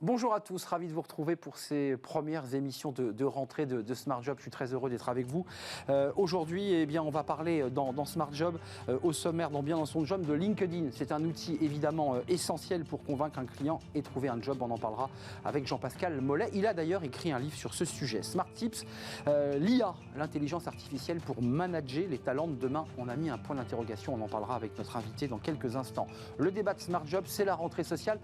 Bonjour à tous, ravi de vous retrouver pour ces premières émissions de rentrée de Smart Job. Je suis très heureux d'être avec vous. Aujourd'hui, on va parler dans Smart Job, au sommaire dans son job, de LinkedIn. C'est un outil évidemment essentiel pour convaincre un client et trouver un job. On en parlera avec Jean-Pascal Mollet. Il a d'ailleurs écrit un livre sur ce sujet. Smart Tips, l'IA, l'intelligence artificielle pour manager les talents de demain. On a mis un point d'interrogation, on en parlera avec notre invité dans quelques instants. Le débat de Smart Job, c'est la rentrée sociale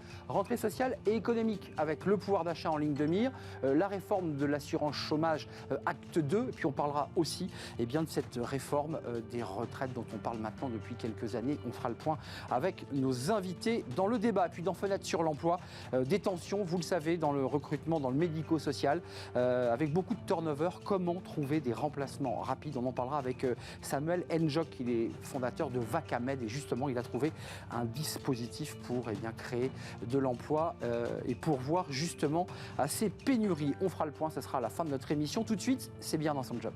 et économique, avec le pouvoir d'achat en ligne de mire, la réforme de l'assurance chômage acte 2, et puis on parlera aussi de cette réforme des retraites dont on parle maintenant depuis quelques années. On fera le point avec nos invités dans le débat. Et puis dans Fenêtre sur l'emploi, des tensions, vous le savez, dans le recrutement, dans le médico-social, avec beaucoup de turnover. Comment trouver des remplacements rapides? On en parlera avec Samuel Njok, il est fondateur de Vacamed, et justement il a trouvé un dispositif pour créer de l'emploi et pour voir justement à ces pénuries. On fera le point, ça sera à la fin de notre émission. Tout de suite, c'est bien dans son job.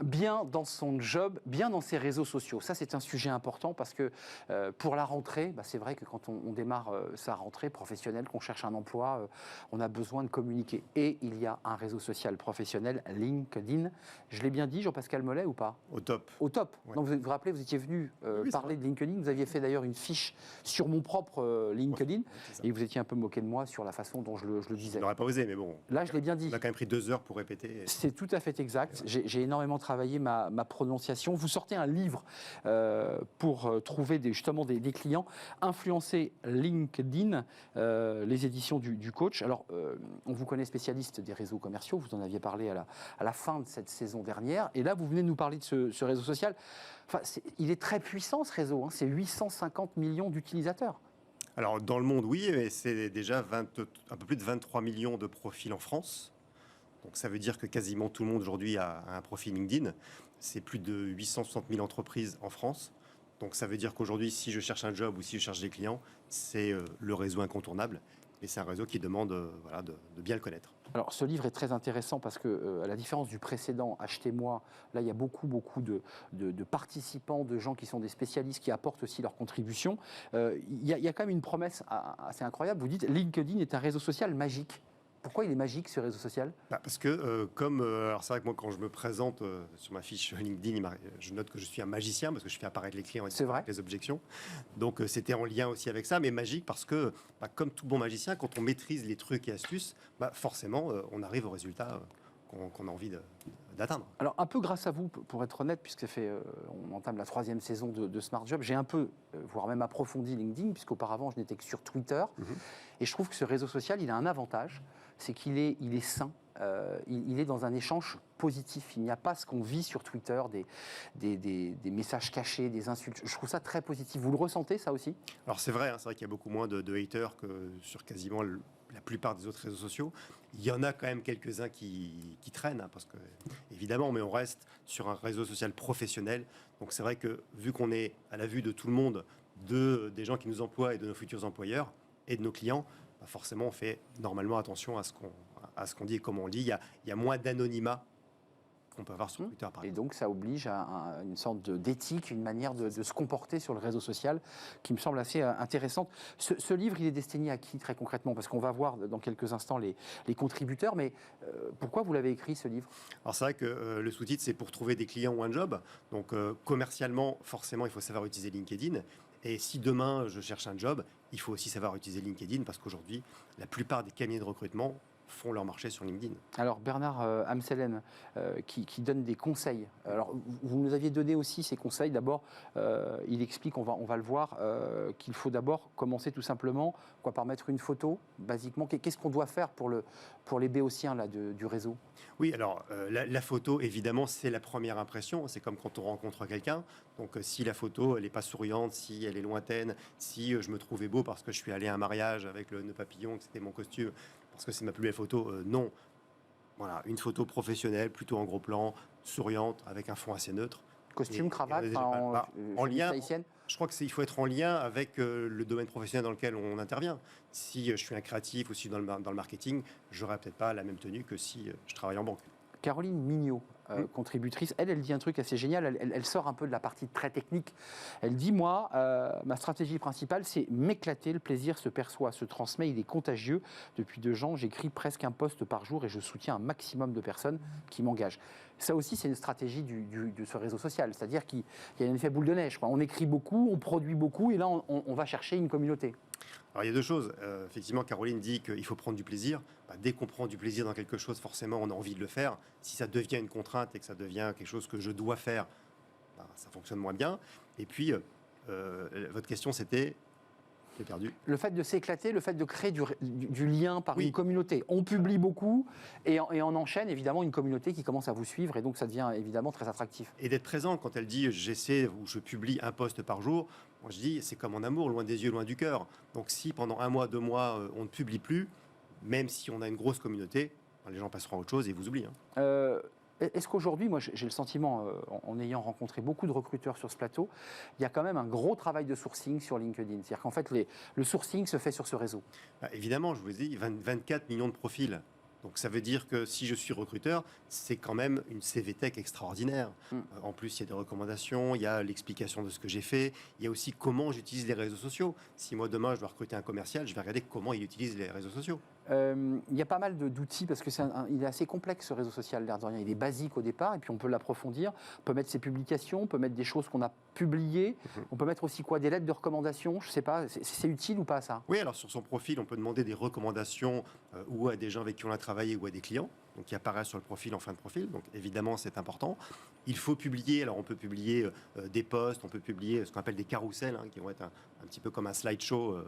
Bien dans son job, bien dans ses réseaux sociaux. Ça, c'est un sujet important parce que pour la rentrée, c'est vrai que quand on démarre sa rentrée professionnelle, qu'on cherche un emploi, on a besoin de communiquer. Et il y a un réseau social professionnel, LinkedIn. Je l'ai bien dit, Jean-Pascal Mollet, ou pas? Au top. Au top. Ouais. Donc vous vous rappelez, vous étiez venu parler de LinkedIn. Vous aviez fait d'ailleurs une fiche sur mon propre LinkedIn. Et vous étiez un peu moqué de moi sur la façon dont je le disais. Je n'aurais pas osé, mais bon. Là, je l'ai bien dit. On a quand même pris 2 heures pour répéter. C'est tout à fait exact. J'ai énormément travaillé ma prononciation. Vous sortez un livre pour trouver justement des clients. Influencer LinkedIn, les éditions du coach. Alors, on vous connaît spécialiste des réseaux commerciaux. Vous en aviez parlé à la fin de cette saison dernière. Et là, vous venez de nous parler de ce réseau social. Enfin, il est très puissant, ce réseau. Hein. C'est 850 millions d'utilisateurs. Alors, dans le monde, oui, mais c'est déjà un peu plus de 23 millions de profils en France. Donc ça veut dire que quasiment tout le monde aujourd'hui a un profil LinkedIn. C'est plus de 860 000 entreprises en France. Donc ça veut dire qu'aujourd'hui, si je cherche un job ou si je cherche des clients, c'est le réseau incontournable. Et c'est un réseau qui demande de bien le connaître. Alors ce livre est très intéressant parce que, à la différence du précédent, Achetez-moi, là il y a beaucoup de participants, de gens qui sont des spécialistes, qui apportent aussi leur contribution. Il y a quand même une promesse assez incroyable. Vous dites LinkedIn est un réseau social magique. Pourquoi il est magique, ce réseau social? Parce que, alors c'est vrai que moi, quand je me présente sur ma fiche LinkedIn, je note que je suis un magicien parce que je fais apparaître les clients et vrai. les objections. Donc, c'était en lien aussi avec ça, mais magique parce que, comme tout bon magicien, quand on maîtrise les trucs et astuces, forcément, on arrive au résultat qu'on a envie d'atteindre. Alors, un peu grâce à vous, pour être honnête, puisque on entame la 3e saison de Smart Job, j'ai un peu, voire même approfondi LinkedIn, puisqu'auparavant, je n'étais que sur Twitter. Et je trouve que ce réseau social, il a un avantage, c'est qu'il est sain. Il est dans un échange positif. Il n'y a pas ce qu'on vit sur Twitter, des messages cachés, des insultes. Je trouve ça très positif. Vous le ressentez, ça aussi? Alors c'est vrai qu'il y a beaucoup moins de haters que sur quasiment la plupart des autres réseaux sociaux. Il y en a quand même quelques-uns qui traînent, parce que, évidemment, mais on reste sur un réseau social professionnel. Donc c'est vrai que, vu qu'on est à la vue de tout le monde, des gens qui nous emploient et de nos futurs employeurs et de nos clients, forcément on fait normalement attention à ce qu'on dit et comment on le dit. Il y a moins d'anonymat qu'on peut avoir sur Twitter, par exemple. Et donc, ça oblige à une sorte d'éthique, une manière de se comporter sur le réseau social qui me semble assez intéressante. Ce livre, il est destiné à qui, très concrètement? Parce qu'on va voir dans quelques instants les contributeurs, mais pourquoi vous l'avez écrit, ce livre? Alors, c'est vrai que le sous-titre, c'est pour trouver des clients ou un job. Donc, commercialement, forcément, il faut savoir utiliser LinkedIn. Et si demain, je cherche un job, il faut aussi savoir utiliser LinkedIn, parce qu'aujourd'hui, la plupart des cabinets de recrutement font leur marché sur LinkedIn. Alors Bernard Amselen, qui donne des conseils. Alors vous nous aviez donné aussi ces conseils. D'abord, il explique, on va le voir, qu'il faut d'abord commencer tout simplement par mettre une photo, basiquement. Qu'est-ce qu'on doit faire pour les béotiens là, du réseau? Oui, alors la photo, évidemment, c'est la première impression. C'est comme quand on rencontre quelqu'un. Donc si la photo, elle n'est pas souriante, si elle est lointaine, si je me trouvais beau parce que je suis allé à un mariage avec le nœud papillon, que c'était mon costume, parce que c'est ma plus belle photo, non. Voilà, une photo professionnelle, plutôt en gros plan, souriante, avec un fond assez neutre. Costume, cravate, en lien. haïtienne. Je crois qu'il faut être en lien avec le domaine professionnel dans lequel on intervient. Si je suis un créatif ou si dans le marketing, j'aurais peut-être pas la même tenue que si je travaille en banque. Caroline Mignot, contributrice, elle dit un truc assez génial, elle sort un peu de la partie très technique. Elle dit, moi, ma stratégie principale, c'est m'éclater, le plaisir se perçoit, se transmet, il est contagieux. Depuis 2 ans, j'écris presque un post par jour et je soutiens un maximum de personnes qui m'engagent. Ça aussi, c'est une stratégie de ce réseau social, c'est-à-dire qu'il y a un effet boule de neige. On écrit beaucoup, on produit beaucoup et là, on va chercher une communauté. Alors il y a 2 choses. Effectivement, Caroline dit qu'il faut prendre du plaisir. Dès qu'on prend du plaisir dans quelque chose, forcément, on a envie de le faire. Si ça devient une contrainte et que ça devient quelque chose que je dois faire, ça fonctionne moins bien. Et puis, votre question, c'était... J'ai perdu. Le fait de s'éclater, le fait de créer du lien par une communauté. On publie beaucoup et on enchaîne évidemment une communauté qui commence à vous suivre et donc ça devient évidemment très attractif. Et d'être présent, quand elle dit j'essaie ou je publie un post par jour, moi je dis c'est comme en amour, loin des yeux, loin du cœur. Donc si pendant 1 mois, 2 mois, on ne publie plus, même si on a une grosse communauté, les gens passeront à autre chose et vous oublient. Est-ce qu'aujourd'hui, moi j'ai le sentiment, en ayant rencontré beaucoup de recruteurs sur ce plateau, il y a quand même un gros travail de sourcing sur LinkedIn. C'est-à-dire qu'en fait, le sourcing se fait sur ce réseau. Évidemment, je vous ai dit, 24 millions de profils. Donc ça veut dire que si je suis recruteur, c'est quand même une CV Tech extraordinaire. En plus, il y a des recommandations, il y a l'explication de ce que j'ai fait, il y a aussi comment j'utilise les réseaux sociaux. Si moi demain je dois recruter un commercial, je vais regarder comment il utilise les réseaux sociaux. Il y a pas mal d'outils parce que il est assez complexe ce réseau social, l'air de rien. Il est basique au départ et puis on peut l'approfondir. On peut mettre ses publications, on peut mettre des choses qu'on a publiées. On peut mettre aussi quoi, des lettres de recommandation. Je sais pas, c'est utile ou pas ça? Oui, alors sur son profil, on peut demander des recommandations ou à des gens avec qui on a travaillé ou à des clients. Donc qui apparaissent sur le profil en fin de profil. Donc évidemment, c'est important. Il faut publier. Alors on peut publier des posts, on peut publier ce qu'on appelle des carousels, qui vont être un petit peu comme un slideshow.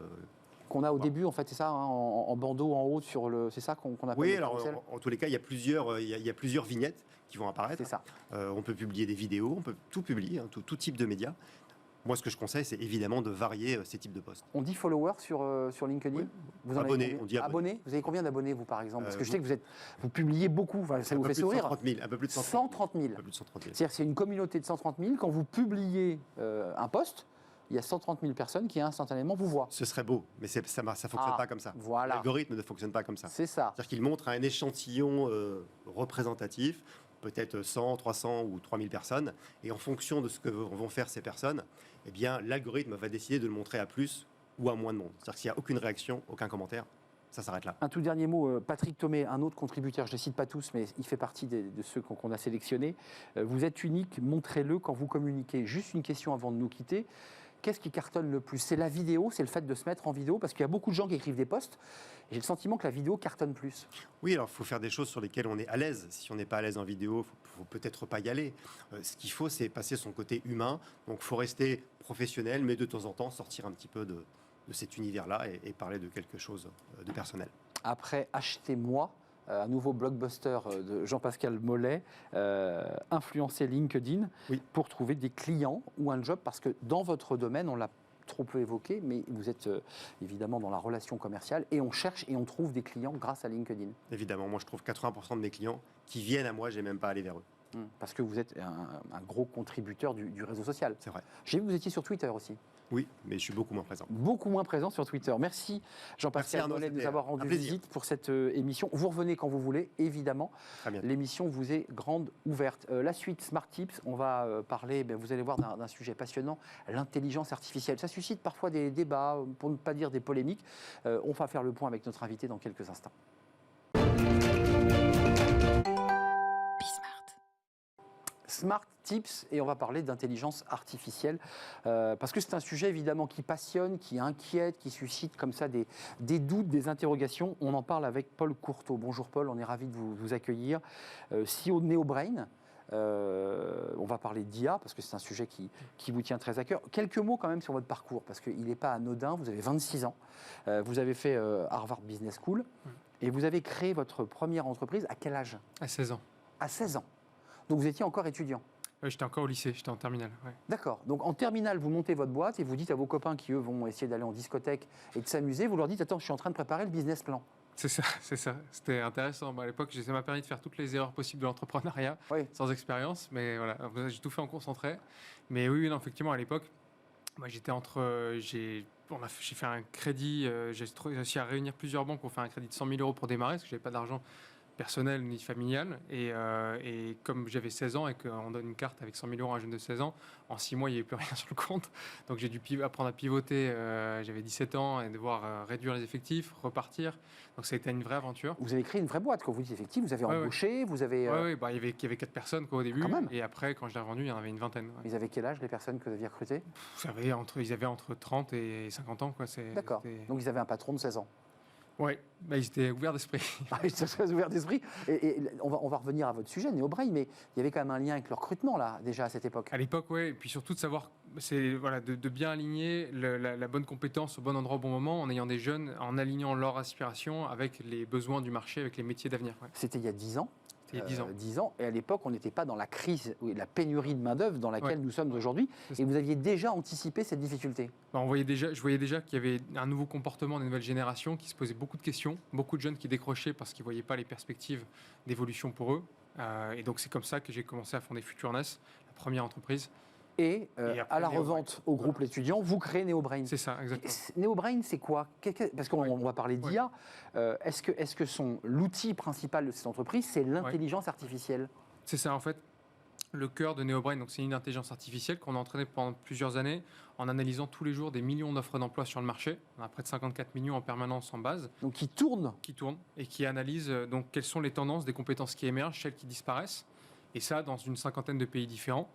Qu'on a au début, en fait, c'est ça, en bandeau en haut sur le, c'est ça qu'on appelle. Oui, alors en tous les cas, il y a plusieurs vignettes qui vont apparaître. C'est ça. On peut publier des vidéos, on peut tout publier, tout type de médias. Moi, ce que je conseille, c'est évidemment de varier ces types de posts. On dit followers sur LinkedIn. Oui. Vous en Abonnés, avez on dit abonnés. Vous avez combien d'abonnés, vous, par exemple? Parce que je sais que vous publiez beaucoup. Enfin, ça vous fait sourire. 130 000, un peu plus de 130 000. C'est-à-dire que c'est une communauté de 130 000. Quand vous publiez un post, il y a 130 000 personnes qui instantanément vous voient. Ce serait beau, mais ça ne fonctionne pas comme ça. Voilà. L'algorithme ne fonctionne pas comme ça. C'est ça. C'est-à-dire qu'il montre un échantillon représentatif, peut-être 100, 300 ou 3000 personnes, et en fonction de ce que vont faire ces personnes, eh bien, l'algorithme va décider de le montrer à plus ou à moins de monde. C'est-à-dire que s'il n'y a aucune réaction, aucun commentaire, ça s'arrête là. Un tout dernier mot, Patrick Thomé, un autre contributeur, je ne les cite pas tous, mais il fait partie de ceux qu'on a sélectionnés. Vous êtes unique, montrez-le quand vous communiquez. Juste une question avant de nous quitter. Qu'est-ce qui cartonne le plus? C'est la vidéo, c'est le fait de se mettre en vidéo, parce qu'il y a beaucoup de gens qui écrivent des posts. J'ai le sentiment que la vidéo cartonne plus. Oui, alors il faut faire des choses sur lesquelles on est à l'aise. Si on n'est pas à l'aise en vidéo, il faut peut-être pas y aller. Ce qu'il faut, c'est passer son côté humain. Donc il faut rester professionnel, mais de temps en temps sortir un petit peu de cet univers-là et parler de quelque chose de personnel. Après Achetez-moi, un nouveau blockbuster de Jean-Pascal Mollet, influencer LinkedIn pour trouver des clients ou un job, parce que dans votre domaine, on l'a trop peu évoqué, mais vous êtes évidemment dans la relation commerciale et on cherche et on trouve des clients grâce à LinkedIn. Évidemment, moi je trouve 80% de mes clients qui viennent à moi, j'ai même pas à aller vers eux. Parce que vous êtes un gros contributeur du réseau social. C'est vrai. J'ai vu que vous étiez sur Twitter aussi. Oui, mais je suis beaucoup moins présent. Beaucoup moins présent sur Twitter. Merci Jean-Pascal Mollet de nous avoir rendu visite pour cette émission. Vous revenez quand vous voulez, évidemment. L'émission vous est grande ouverte. La suite Smart Tips, on va parler, vous allez voir, d'un sujet passionnant, l'intelligence artificielle. Ça suscite parfois des débats, pour ne pas dire des polémiques. On va faire le point avec notre invité dans quelques instants. Smart Tips, et on va parler d'intelligence artificielle, parce que c'est un sujet évidemment qui passionne, qui inquiète, qui suscite comme ça des doutes, des interrogations. On en parle avec Paul Courteau. Bonjour Paul, on est ravi de vous accueillir. CEO de NeoBrain. On va parler d'IA, parce que c'est un sujet qui vous tient très à cœur. Quelques mots quand même sur votre parcours, parce qu'il n'est pas anodin. Vous avez 26 ans, vous avez fait Harvard Business School, et vous avez créé votre première entreprise à quel âge? À 16 ans. À 16 ans. Donc vous étiez encore étudiant? J'étais encore au lycée, j'étais en terminale. Ouais. D'accord. Donc en terminale, vous montez votre boîte et vous dites à vos copains qui, eux, vont essayer d'aller en discothèque et de s'amuser, vous leur dites, attends, je suis en train de préparer le business plan. C'est ça, c'est ça. C'était intéressant. À l'époque, ça m'a permis de faire toutes les erreurs possibles de l'entrepreneuriat Oui. sans expérience. Mais voilà, j'ai tout fait en concentré. Mais oui, non, effectivement, à l'époque, moi, j'étais j'ai fait un crédit. J'ai réussi à réunir plusieurs banques pour faire un crédit de 100 000 euros pour démarrer parce que j'avais pas d'argent personnel ni familial. Et comme j'avais 16 ans et qu'on donne une carte avec 100 000 euros à un jeune de 16 ans, en 6 mois, il n'y avait plus rien sur le compte. Donc j'ai dû apprendre à pivoter. J'avais 17 ans et devoir réduire les effectifs, repartir. Donc ça a été une vraie aventure. Vous avez créé une vraie boîte, quand vous dites effectif, vous avez embauché, vous avez... Oui, il y avait 4 personnes au début. Quand même. Et après, quand je l'ai revendu, il y en avait une vingtaine. Ouais. Ils avaient quel âge, les personnes que vous aviez recrutées? Ils avaient entre 30 et 50 ans. D'accord. Donc ils avaient un patron de 16 ans. Oui, ils étaient ouverts d'esprit. Ils sont très ouverts d'esprit. Et on va revenir à votre sujet, Neobrain, mais il y avait quand même un lien avec le recrutement, là, déjà à cette époque. À l'époque, oui. Et puis surtout de savoir, de bien aligner la bonne compétence au bon endroit au bon moment, en ayant des jeunes, en alignant leur aspiration avec les besoins du marché, avec les métiers d'avenir. Ouais. C'était il y a 10 ans. C'était il y a 10 ans. 10 ans. Et à l'époque, on n'était pas dans la crise, la pénurie de main-d'œuvre dans laquelle nous sommes aujourd'hui. Et vous aviez déjà anticipé cette difficulté. Je voyais déjà qu'il y avait un nouveau comportement des nouvelles générations qui se posaient beaucoup de questions, beaucoup de jeunes qui décrochaient parce qu'ils ne voyaient pas les perspectives d'évolution pour eux. Et donc, c'est comme ça que j'ai commencé à fonder FutureNess, la première entreprise. Et après, à la revente au groupe étudiant, vous créez Neobrain. C'est ça, exactement. Neobrain, c'est quoi? Parce qu'on va parler d'IA. Est-ce que l'outil principal de cette entreprise, c'est l'intelligence artificielle? C'est ça, en fait. Le cœur de Neobrain, donc c'est une intelligence artificielle qu'on a entraînée pendant plusieurs années en analysant tous les jours des millions d'offres d'emploi sur le marché. On a près de 54 millions en permanence en base. Donc qui tournent Et qui analysent donc quelles sont les tendances des compétences qui émergent, celles qui disparaissent. Et ça, dans une cinquantaine de pays différents.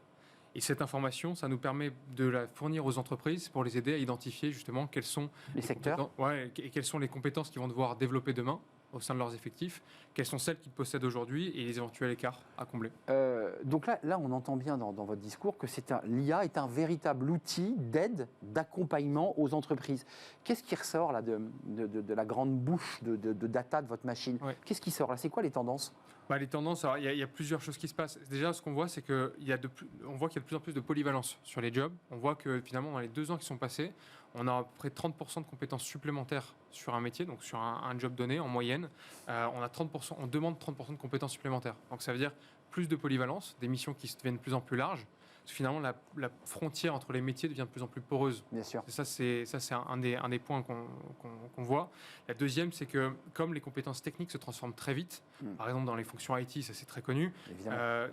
Et cette information, ça nous permet de la fournir aux entreprises pour les aider à identifier justement quels sont les secteurs. Et quelles sont les compétences qu'ils vont devoir développer demain au sein de leurs effectifs, quelles sont celles qu'ils possèdent aujourd'hui et les éventuels écarts à combler. Donc là, on entend bien dans votre discours que l'IA est un véritable outil d'aide, d'accompagnement aux entreprises. Qu'est-ce qui ressort là de la grande bouche de data de votre machine? Qu'est-ce qui sort là? C'est quoi les tendances? Les tendances, il y a plusieurs choses qui se passent. Déjà, ce qu'on voit, c'est on voit qu'il y a de plus en plus de polyvalence sur les jobs. On voit que finalement, dans les 2 ans qui sont passés, on a à peu près 30% de compétences supplémentaires sur un métier, donc sur un job donné en moyenne. On demande 30% de compétences supplémentaires. Donc ça veut dire plus de polyvalence, des missions qui deviennent de plus en plus larges. Parce que finalement, la frontière entre les métiers devient de plus en plus poreuse. Bien sûr. Ça, c'est un des points qu'on voit. La deuxième, c'est que comme les compétences techniques se transforment très vite, par exemple dans les fonctions IT, ça c'est très connu,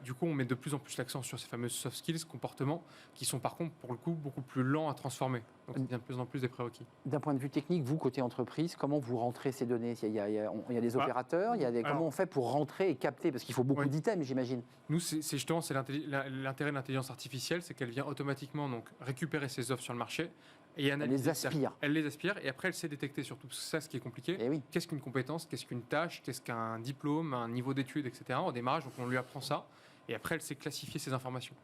du coup on met de plus en plus l'accent sur ces fameuses soft skills, comportements, qui sont par contre pour le coup beaucoup plus lents à transformer. Donc ça devient de plus en plus des prérequis. D'un point de vue technique, vous, côté entreprise, comment vous rentrez ces données? Il y a des opérateurs, comment on fait pour rentrer et capter? Parce qu'il faut beaucoup d'items, j'imagine. Nous, c'est l'intérêt de l'intelligence artificielle, c'est qu'elle vient automatiquement donc, récupérer ses offres sur le marché et analyser. Elle les aspire et après elle sait détecter surtout ça, ce qui est compliqué. Qu'est-ce qu'une compétence, qu'est-ce qu'une tâche, qu'est-ce qu'un diplôme, un niveau d'études, etc. Au démarrage, donc on lui apprend ça et après elle sait classifier ces informations.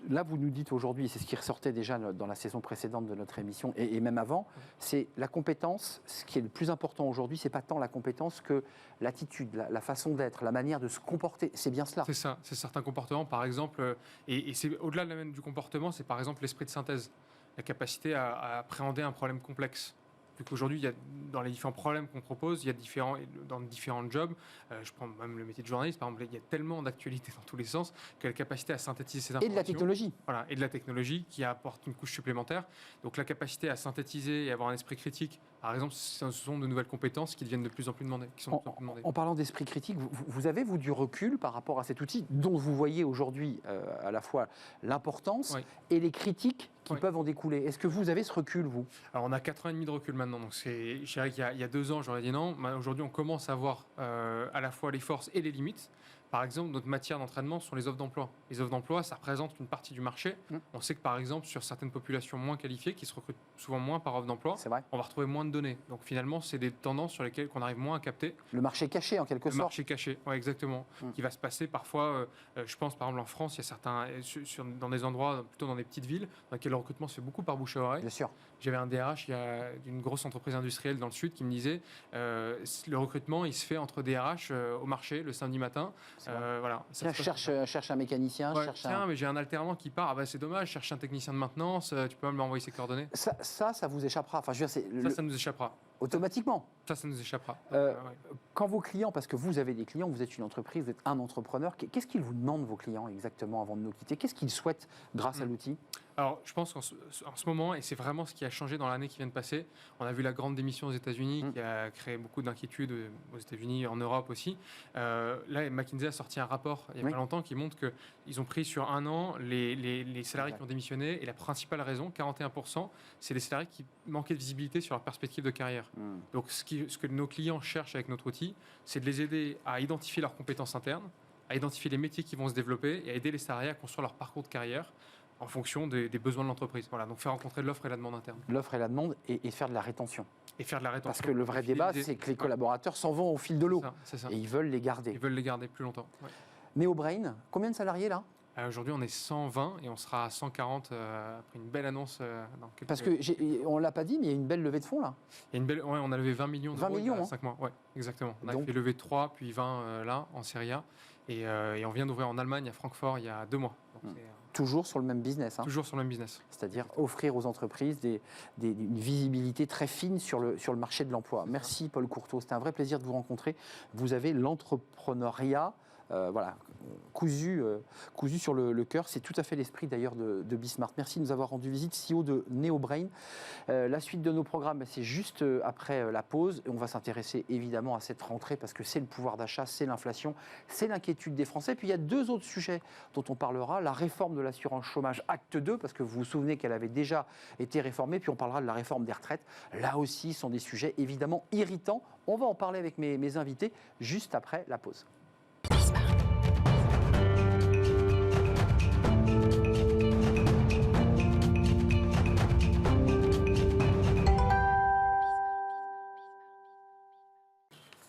Là, vous nous dites aujourd'hui, et c'est ce qui ressortait déjà dans la saison précédente de notre émission, et même avant, c'est la compétence. Ce qui est le plus important aujourd'hui, c'est pas tant la compétence que l'attitude, la façon d'être, la manière de se comporter. C'est bien cela. C'est ça, c'est certains comportements, par exemple, et c'est au-delà même du comportement, c'est par exemple l'esprit de synthèse, la capacité à appréhender un problème complexe. Vu qu'aujourd'hui, dans les différents problèmes qu'on propose, dans différents jobs, je prends même le métier de journaliste, par exemple, il y a tellement d'actualités dans tous les sens que la capacité à synthétiser ces informations... Et de la technologie. Voilà, et de la technologie qui apporte une couche supplémentaire. Donc la capacité à synthétiser et avoir un esprit critique, par exemple, ce sont de nouvelles compétences qui deviennent de plus en plus demandées. En parlant d'esprit critique, vous avez, vous, du recul par rapport à cet outil dont vous voyez aujourd'hui à la fois l'importance et les critiques qui peuvent en découler. Est-ce que vous avez ce recul, vous? Alors, on a 4 ans et demi de recul maintenant. Donc, je dirais qu'il y a 2 ans, j'aurais dit non. Aujourd'hui, on commence à voir à la fois les forces et les limites. Par exemple, notre matière d'entraînement sont les offres d'emploi. Les offres d'emploi, ça représente une partie du marché. On sait que, par exemple, sur certaines populations moins qualifiées, qui se recrutent souvent moins par offre d'emploi, on va retrouver moins de données. Donc, finalement, c'est des tendances sur lesquelles on arrive moins à capter. Le marché caché, en quelque sorte. Le marché caché, oui, exactement. Qui va se passer parfois, je pense, par exemple, en France, il y a certains, dans des endroits, plutôt dans des petites villes, dans lesquels le recrutement se fait beaucoup par bouche à oreille. Bien sûr. J'avais un DRH d'une grosse entreprise industrielle dans le Sud qui me disait le recrutement, il se fait entre DRH au marché le samedi matin. Voilà. Cherche un mécanicien. Mais j'ai un alternant qui part. Ah bah c'est dommage, cherche un technicien de maintenance. Tu peux même m'envoyer ses coordonnées. Ça vous échappera. Enfin, ça nous échappera. Automatiquement. Ça nous échappera. Ouais. Quand vos clients, parce que vous avez des clients, vous êtes une entreprise, vous êtes un entrepreneur, qu'est-ce qu'ils vous demandent, vos clients, exactement, avant de nous quitter? Qu'est-ce qu'ils souhaitent grâce à l'outil? Alors, je pense qu'en ce moment, et c'est vraiment ce qui a changé dans l'année qui vient de passer, on a vu la grande démission aux États-Unis qui a créé beaucoup d'inquiétudes aux États-Unis, en Europe aussi. Là, McKinsey a sorti un rapport il n'y a pas longtemps qui montre qu'ils ont pris sur un an les salariés qui ont démissionné, et la principale raison, 41%, c'est les salariés qui manquaient de visibilité sur leur perspective de carrière. Donc, ce que nos clients cherchent avec notre outil, c'est de les aider à identifier leurs compétences internes, à identifier les métiers qui vont se développer et à aider les salariés à construire leur parcours de carrière en fonction des besoins de l'entreprise. Voilà, donc faire rencontrer l'offre et la demande interne. L'offre et la demande et faire de la rétention. Et faire de la rétention. Parce que le vrai débat, c'est que les collaborateurs s'en vont au fil de l'eau. C'est ça. Et ils veulent les garder. Ils veulent les garder plus longtemps. Ouais. NeoBrain, combien de salariés là? Aujourd'hui, on est 120 et on sera à 140 après une belle annonce. Dans quelques... Parce que on l'a pas dit, mais il y a une belle levée de fonds là. Il y a une belle, ouais, on a levé 20 millions d'euros il y a 5 mois. Ouais, exactement. On a fait lever 3 puis 20 là en Serie A et on vient d'ouvrir en Allemagne à Francfort il y a 2 mois. Donc, toujours sur le même business. Toujours sur le même business. C'est-à-dire offrir aux entreprises une visibilité très fine sur le marché de l'emploi. Merci Paul Courteau, c'était un vrai plaisir de vous rencontrer. Vous avez l'entrepreneuriat cousu sur le cœur. C'est tout à fait l'esprit d'ailleurs de Bismart. Merci de nous avoir rendu visite, CEO de NeoBrain. La suite de nos programmes, c'est juste après la pause. Et on va s'intéresser évidemment à cette rentrée parce que c'est le pouvoir d'achat, c'est l'inflation, c'est l'inquiétude des Français. Puis il y a 2 autres sujets dont on parlera. La réforme de l'assurance chômage, acte 2, parce que vous vous souvenez qu'elle avait déjà été réformée. Puis on parlera de la réforme des retraites. Là aussi, ce sont des sujets évidemment irritants. On va en parler avec mes invités juste après la pause.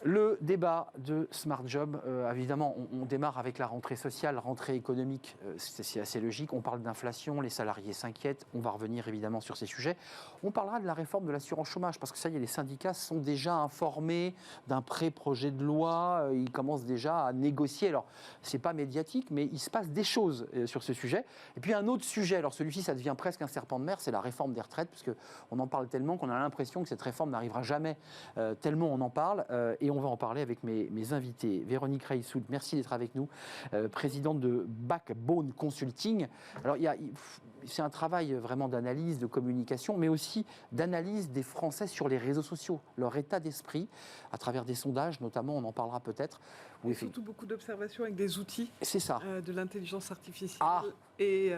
Le débat de Smart Job, évidemment, on démarre avec la rentrée sociale, rentrée économique, c'est assez logique. On parle d'inflation, les salariés s'inquiètent. On va revenir évidemment sur ces sujets. On parlera de la réforme de l'assurance chômage, parce que ça y est, les syndicats sont déjà informés d'un pré-projet de loi. Ils commencent déjà à négocier. Alors, c'est pas médiatique, mais il se passe des choses sur ce sujet. Et puis un autre sujet, alors celui-ci, ça devient presque un serpent de mer, c'est la réforme des retraites, parce qu'on en parle tellement qu'on a l'impression que cette réforme n'arrivera jamais, tellement on en parle. Et on va en parler avec mes invités. Véronique Reissoult, merci d'être avec nous, présidente de Backbone Consulting. Alors, c'est un travail vraiment d'analyse, de communication, mais aussi d'analyse des Français sur les réseaux sociaux, leur état d'esprit, à travers des sondages, notamment, on en parlera peut-être. Et surtout beaucoup d'observations avec des outils. C'est ça. De l'intelligence artificielle. Et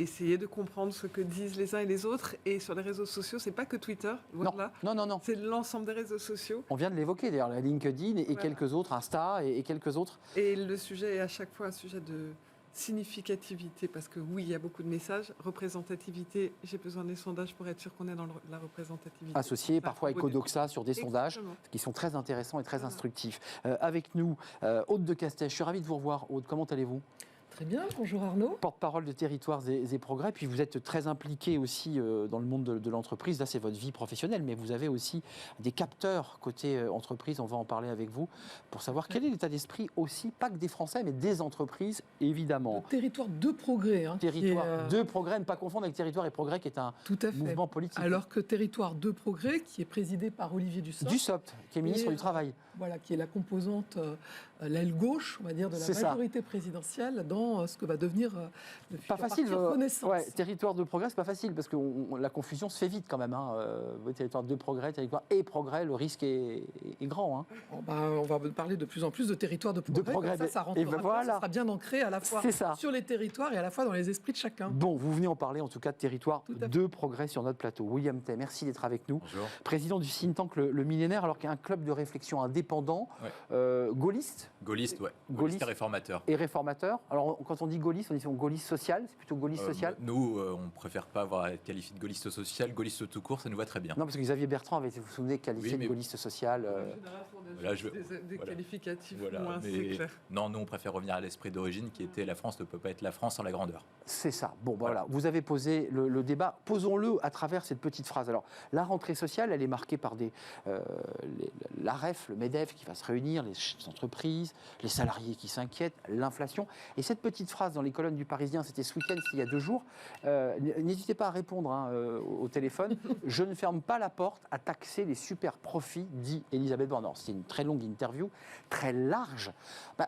essayer de comprendre ce que disent les uns et les autres. Et sur les réseaux sociaux, c'est pas que Twitter. Voilà. Non. C'est l'ensemble des réseaux sociaux. On vient de l'évoquer d'ailleurs, la LinkedIn et quelques autres, Insta et quelques autres. Et le sujet est à chaque fois un sujet de significativité, parce que oui, il y a beaucoup de messages. Représentativité, j'ai besoin des sondages pour être sûr qu'on est dans la représentativité. Associé parfois avec Codoxa sur des sondages qui sont très intéressants et très instructifs. Avec nous, Aude de Castet, je suis ravi de vous revoir. Aude, comment allez-vous ? Très bien, bonjour Arnaud. Porte-parole de Territoires et Progrès, puis vous êtes très impliqué aussi dans le monde de l'entreprise. Là, c'est votre vie professionnelle, mais vous avez aussi des capteurs côté entreprise. On va en parler avec vous pour savoir quel est l'état d'esprit aussi, pas que des Français, mais des entreprises, évidemment. Le Territoire de Progrès. Territoire de Progrès, ne pas confondre avec Territoire et Progrès, qui est un mouvement politique. Alors que Territoire de Progrès, qui est présidé par Olivier Dussopt. Dussopt, qui est ministre du Travail. Voilà, qui est la composante, l'aile gauche, on va dire, de la majorité présidentielle dans ce que va devenir le futur parti Renaissance. Territoire de Progrès, c'est pas facile, parce que la confusion se fait vite quand même. Territoire de Progrès, Territoire et Progrès, le risque est grand. On va parler de plus en plus de Territoire de Progrès. Ça rentrera, ça sera bien ancré à la fois sur les territoires et à la fois dans les esprits de chacun. Bon, vous venez en parler en tout cas de Territoire de Progrès sur notre plateau. William Tay, merci d'être avec nous. Bonjour. Président du think tank Le Millénaire, alors qu'il y a un club de réflexion indépendant, gaulliste. Gaulliste, ouais. Gaulliste et réformateur. Et réformateur. Alors, quand on dit gaulliste, on dit gaulliste social, c'est plutôt gaulliste social. Nous, on préfère pas être qualifié de gaulliste social. Gaulliste tout court, ça nous va très bien. Non, parce que Xavier Bertrand avait, vous vous souvenez, qualifié de gaulliste social. Là, des qualificatifs voilà, moins, mais c'est clair. non, nous, on préfère revenir à l'esprit d'origine qui était la France ne peut pas être la France sans la grandeur. C'est ça. Bon, voilà. Vous avez posé le débat. Posons-le à travers cette petite phrase. Alors, la rentrée sociale, elle est marquée par l'AREF, le MEDEF qui va se réunir, les entreprises, les salariés qui s'inquiètent, l'inflation. Et cette petite phrase dans les colonnes du Parisien, c'était ce week-end, c'était il y a 2 jours. N'hésitez pas à répondre au téléphone. Je ne ferme pas la porte à taxer les super profits, dit Elisabeth Borne. C'est une très longue interview, très large.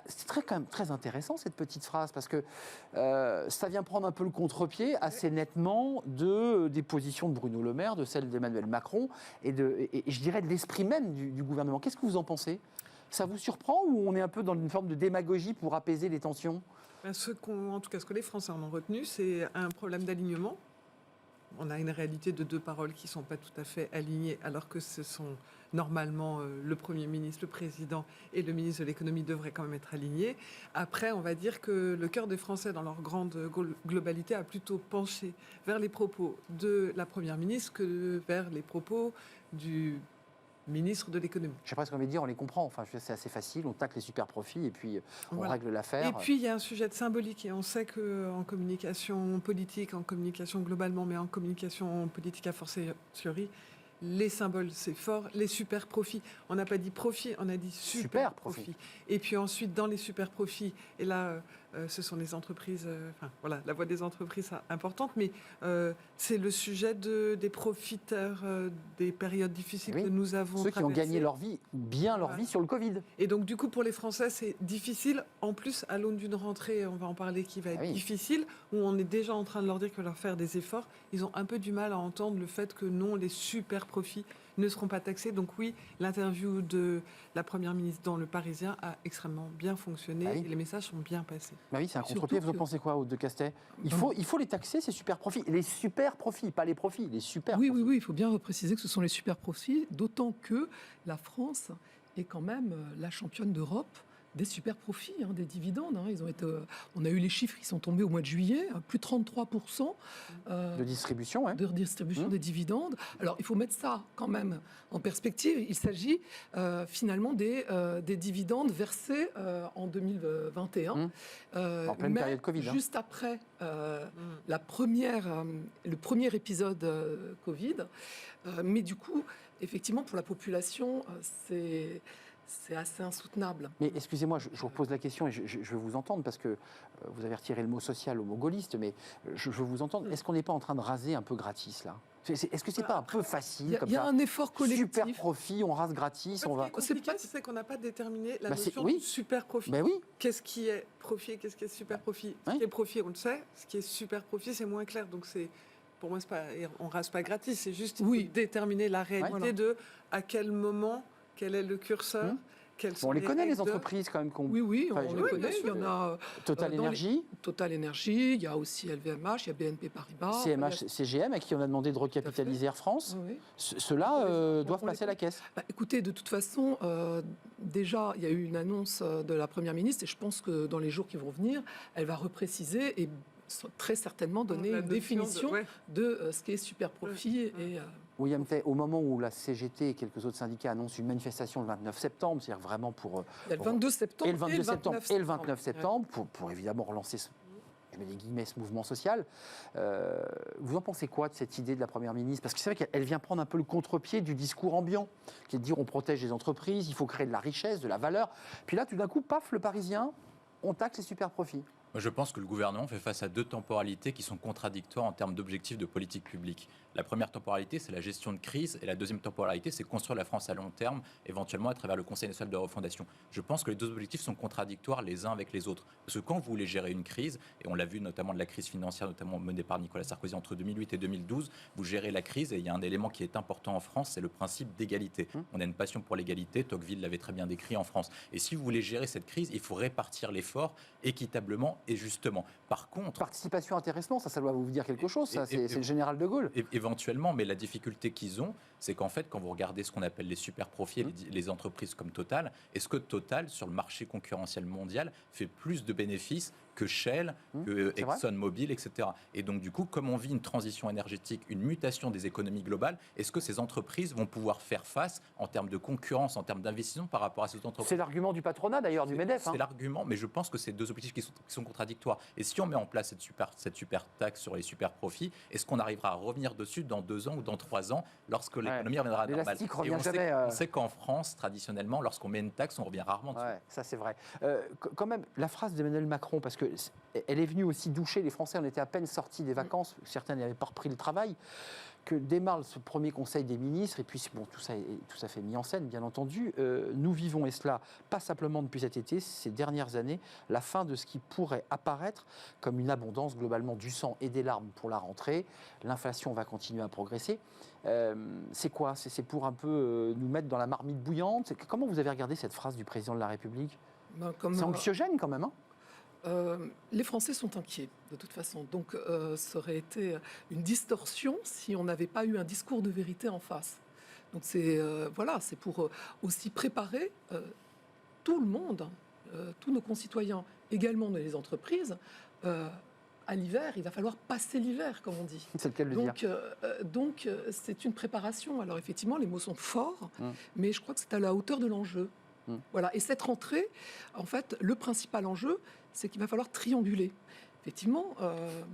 C'est quand même très intéressant cette petite phrase parce que ça vient prendre un peu le contre-pied assez nettement des positions de Bruno Le Maire, de celles d'Emmanuel Macron et je dirais de l'esprit même du gouvernement. Qu'est-ce que vous en pensez ? Ça vous surprend ou on est un peu dans une forme de démagogie pour apaiser les tensions ? En tout cas, ce que les Français en ont retenu, c'est un problème d'alignement. On a une réalité de 2 paroles qui ne sont pas tout à fait alignées, alors que ce sont normalement le Premier ministre, le Président et le ministre de l'Économie devraient quand même être alignés. Après, on va dire que le cœur des Français, dans leur grande globalité, a plutôt penché vers les propos de la Première ministre que vers les propos du ministre de l'économie. Je sais pas ce qu'on veut dire, on les comprend. Enfin, c'est assez facile, on tacle les super profits et puis on règle l'affaire. Et puis, il y a un sujet de symbolique. Et on sait qu'en communication politique, en communication globalement, mais en communication politique a fortiori, les symboles, c'est fort. Les super profits, on n'a pas dit profit, on a dit super profit. Et puis ensuite, dans les super profits, et là, ce sont les entreprises, la voix des entreprises importante, mais c'est le sujet des profiteurs des périodes difficiles que nous avons traversées. Ceux qui ont gagné leur vie, leur vie sur le Covid. Et donc, du coup, pour les Français, c'est difficile. En plus, à l'aune d'une rentrée, on va en parler, qui va être difficile, où on est déjà en train de leur dire qu'il va leur faire des efforts. Ils ont un peu du mal à entendre le fait que non, les super profits ne seront pas taxés. Donc oui, l'interview de la Première ministre dans Le Parisien a extrêmement bien fonctionné et les messages sont bien passés. Oui, c'est un contre-pied. Vous en pensez quoi, Aude de Castet ? Il faut les taxer, ces super profits. Les super profits, pas les profits, les super profits. Oui, il faut bien préciser que ce sont les super profits, d'autant que la France est quand même la championne d'Europe des super profits, des dividendes. On a eu les chiffres qui sont tombés au mois de juillet, plus de 33% de distribution, de redistribution des dividendes. Alors, il faut mettre ça quand même en perspective. Il s'agit finalement des dividendes versés en 2021. En pleine période Covid. Juste après le premier épisode Covid. Mais du coup, effectivement, pour la population, c'est assez insoutenable. Mais excusez-moi, je vous pose la question et je veux vous entendre parce que vous avez retiré le mot social au mot gaulliste, mais je veux vous entendre. Est-ce qu'on n'est pas en train de raser un peu gratis, là ? Est-ce que c'est pas un peu facile comme ça ? Il y a un effort collectif. Super profit, on rase gratis, on va... Ce qui est compliqué, c'est qu'on n'a pas déterminé la notion de super profit. Ben oui. Qu'est-ce qui est profit et qu'est-ce qui est super profit ? Ce qui est profit, on le sait. Ce qui est super profit, c'est moins clair. Donc pour moi, on rase pas gratis. C'est juste déterminer la réalité de à quel moment... Quel est le curseur ? On les connaît, les entreprises, quand même. Oui, on les connaît. Il y en a Total Énergie. Total Énergie, il y a aussi LVMH, il y a BNP Paribas. CMH, CGM, à qui on a demandé de recapitaliser Air France. Ceux-là doivent passer à la caisse. Écoutez, de toute façon, déjà, il y a eu une annonce de la Première ministre, et je pense que dans les jours qui vont venir, elle va repréciser et très certainement donner une définition de ce qu'est super profit. William Tay, au moment où la CGT et quelques autres syndicats annoncent une manifestation le 29 septembre, c'est-à-dire vraiment pour... Il y a le 22 septembre et le 29 septembre, pour évidemment relancer je mets des guillemets, ce mouvement social. Vous en pensez quoi de cette idée de la Première ministre ? Parce que c'est vrai qu'elle vient prendre un peu le contre-pied du discours ambiant, qui est de dire on protège les entreprises, il faut créer de la richesse, de la valeur. Puis là, tout d'un coup, paf, le Parisien, on taxe les super profits. Moi, je pense que le gouvernement fait face à 2 temporalités qui sont contradictoires en termes d'objectifs de politique publique. La première temporalité, c'est la gestion de crise, et la deuxième temporalité, c'est construire la France à long terme, éventuellement à travers le Conseil national de refondation. Je pense que les 2 objectifs sont contradictoires les uns avec les autres. Parce que quand vous voulez gérer une crise, et on l'a vu notamment de la crise financière, notamment menée par Nicolas Sarkozy entre 2008 et 2012, vous gérez la crise, et il y a un élément qui est important en France, c'est le principe d'égalité. On a une passion pour l'égalité, Tocqueville l'avait très bien décrit en France. Et si vous voulez gérer cette crise, il faut répartir l'effort équitablement et justement. Par contre... Participation, intéressement, ça doit vous dire quelque chose, ça, c'est le général de Gaulle. Éventuellement, mais la difficulté qu'ils ont, c'est qu'en fait, quand vous regardez ce qu'on appelle les super profits, les entreprises comme Total, est-ce que Total, sur le marché concurrentiel mondial, fait plus de bénéfices que Shell, que ExxonMobil, etc. Et donc, du coup, comme on vit une transition énergétique, une mutation des économies globales, est-ce que ces entreprises vont pouvoir faire face en termes de concurrence, en termes d'investissement par rapport à ces entreprises? C'est l'argument du patronat, d'ailleurs, du MEDEF. C'est l'argument, mais je pense que c'est deux objectifs qui sont contradictoires. Et si on met en place cette super taxe sur les super profits, est-ce qu'on arrivera à revenir dessus dans 2 ans ou dans 3 ans, lorsque l'économie reviendra à la normale? L'élastique revient on jamais. On sait qu'en France, traditionnellement, lorsqu'on met une taxe, on revient rarement dessus. Ouais, ça c'est vrai. Quand même, la phrase d'Emmanuel Macron, parce qu'elle est venue aussi doucher les Français, on était à peine sortis des vacances, certains n'avaient pas repris le travail, que démarre ce premier Conseil des ministres, et puis bon, tout ça fait mis en scène, bien entendu. Nous vivons, et cela pas simplement depuis cet été, ces dernières années, la fin de ce qui pourrait apparaître comme une abondance globalement du sang et des larmes pour la rentrée. L'inflation va continuer à progresser. C'est quoi? C'est pour un peu nous mettre dans la marmite bouillante? Comment vous avez regardé cette phrase du président de la République? C'est anxiogène quand même, hein? Les Français sont inquiets, de toute façon. Donc, ça aurait été une distorsion si on n'avait pas eu un discours de vérité en face. Donc, c'est pour aussi préparer tout le monde, tous nos concitoyens, également les entreprises, à l'hiver. Il va falloir passer l'hiver, comme on dit. C'est le cas de le dire. Donc, c'est une préparation. Alors, effectivement, les mots sont forts, mais je crois que c'est à la hauteur de l'enjeu. Voilà. Et cette rentrée, en fait, le principal enjeu, c'est qu'il va falloir trianguler. Effectivement,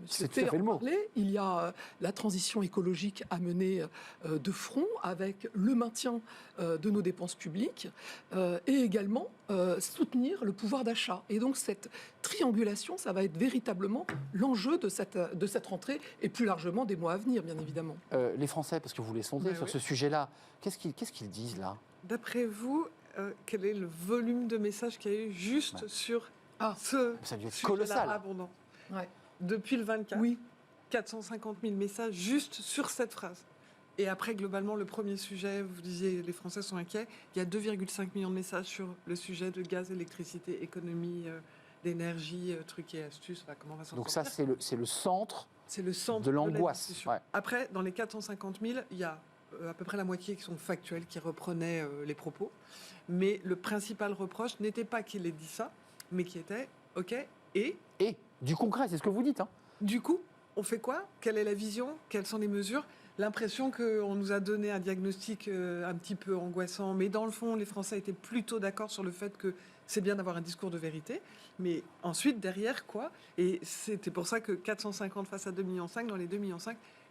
c'est tout à fait le mot. Il y a la transition écologique à mener de front avec le maintien de nos dépenses publiques et également soutenir le pouvoir d'achat. Et donc cette triangulation, ça va être véritablement l'enjeu de cette rentrée et plus largement des mois à venir, bien évidemment. Les Français, parce que vous les sondez sur ce sujet-là, qu'est-ce qu'ils disent là? D'après vous, quel est le volume de messages qu'il y a eu juste sur ce ça devient colossal. Abondant depuis le 24, 450 000 messages juste sur cette phrase. Et après, globalement, le premier sujet, vous disiez, les Français sont inquiets. Il y a 2,5 millions de messages sur le sujet de gaz, électricité, économie, d'énergie, trucs et astuces. Comment on va s'en Donc sortir. ça, c'est le centre, de l'angoisse. Après, dans les 450 000, il y a à peu près la moitié qui sont factuels, qui reprenaient les propos. Mais le principal reproche n'était pas qu'il ait dit ça, mais qui était, OK, et du concret, c'est ce que vous dites. Hein. Du coup, on fait quoi? Quelle est la vision? Quelles sont les mesures? L'impression qu'on nous a donné un diagnostic un petit peu angoissant, mais dans le fond, les Français étaient plutôt d'accord sur le fait que c'est bien d'avoir un discours de vérité. Mais ensuite, derrière, quoi? Et c'était pour ça que 450 face à 2,5 millions, dans les 2,5 millions,